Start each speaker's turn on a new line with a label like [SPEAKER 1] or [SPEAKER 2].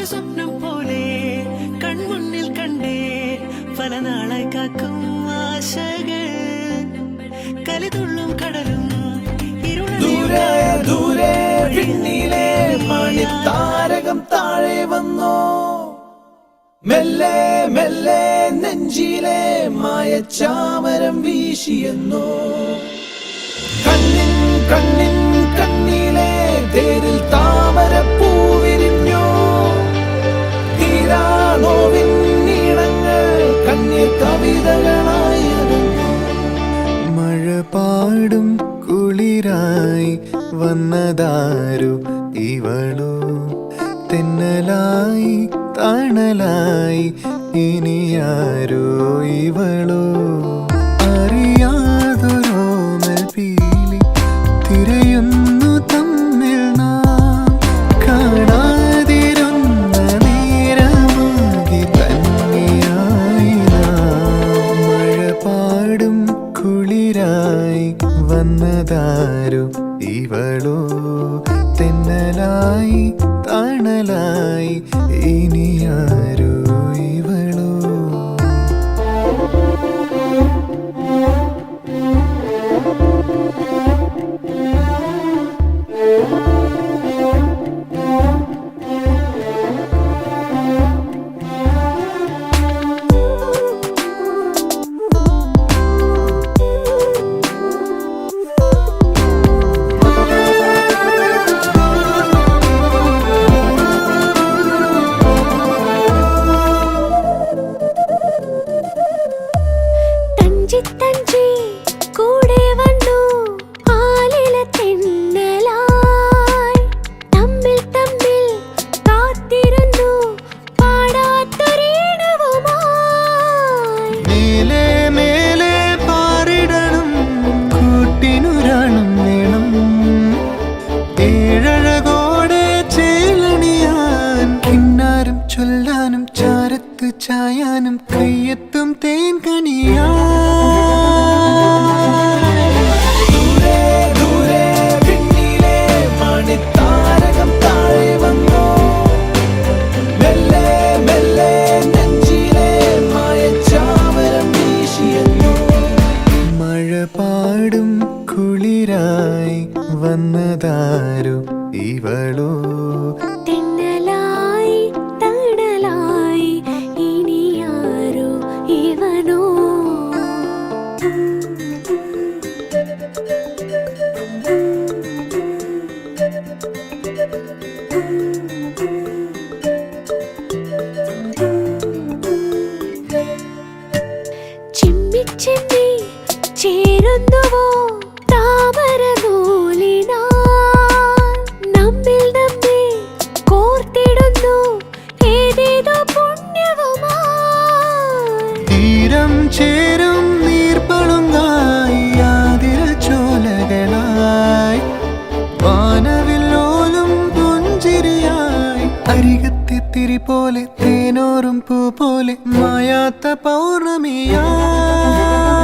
[SPEAKER 1] ഒരു സ്വപ്നം പോലെ കൺമുന്നിൽ കണ്ടേ പല നാളായി കാക്കും ആശകൾ കലിതുള്ളും കടലും
[SPEAKER 2] ദൂരെ വിണ്ണിലെ മണിത്താരകം താഴെ വന്നോ മെല്ലെ മെല്ലെ നെഞ്ചിലെ മായച്ചാമരം വീശിയെന്നോ കണ്ണിൻ കണ്ണിൻ കണ്ണിലെ തേരിൽ താമര പൂവിരിഞ്ഞോ തീരാനോവിൻ നീളങ്ങൾ കണ്ണീർ കവിതകളായി
[SPEAKER 3] മഴ പാടും കുളിരായി വന്നതാരു ഇവളോ തെന്നലായി തണലായി ഇനിയാരോ ഇവളോ അറിയാതൊരോമൽ പീലി തിരയുന്നു തമ്മിൽ നാം കാണാതിരുന്ന നേരമാകി തന്നെയായി നാം മഴ പാടും കുളിരായി വന്നതാരു ഇവളോ തെന്നലായി തണലായി ഇനിയാരോ ഇവളോ
[SPEAKER 4] തഞ്ചി കൂടെ വന്നു ആലില തെന്നലായി തമ്മിൽ തമ്മിൽ കാത്തിരുന്നു പാടാത്തൊരീണവുമായി
[SPEAKER 3] മേലെ മേലെ പാറിടണം കൂട്ടിനുരാണം വേണം ഏഴഴകോടെ ചേലണിയാൻ കിന്നാരം ചൊല്ലാനും ചാരത്ത് ചായാനും കയ്യെത്തും തേൻ കണിയാ പാടും കുളിരായി വന്നതാരു ഇവളോ
[SPEAKER 4] തെന്നലായി തണലായി ഇനിയാരോ ഇവനോ ചിമ്മിച്ചിമ്മി ചേരുന്നുവോ താമരനൂലിനാൽ നമ്മിൽ നമ്മെ കോർത്തിടുന്നു ഏതേതോ പുണ്യവുമായി
[SPEAKER 3] തീരം ചേരും നീർപ്പളുങ്കായി ആതിര ചോലകളായി വാനവില്ലോലും പുഞ്ചിരിയായി അരികത്തെ തിരി പോലെ തേനോറും പൂ പോലെ മായാത്ത പൗർണമിയായി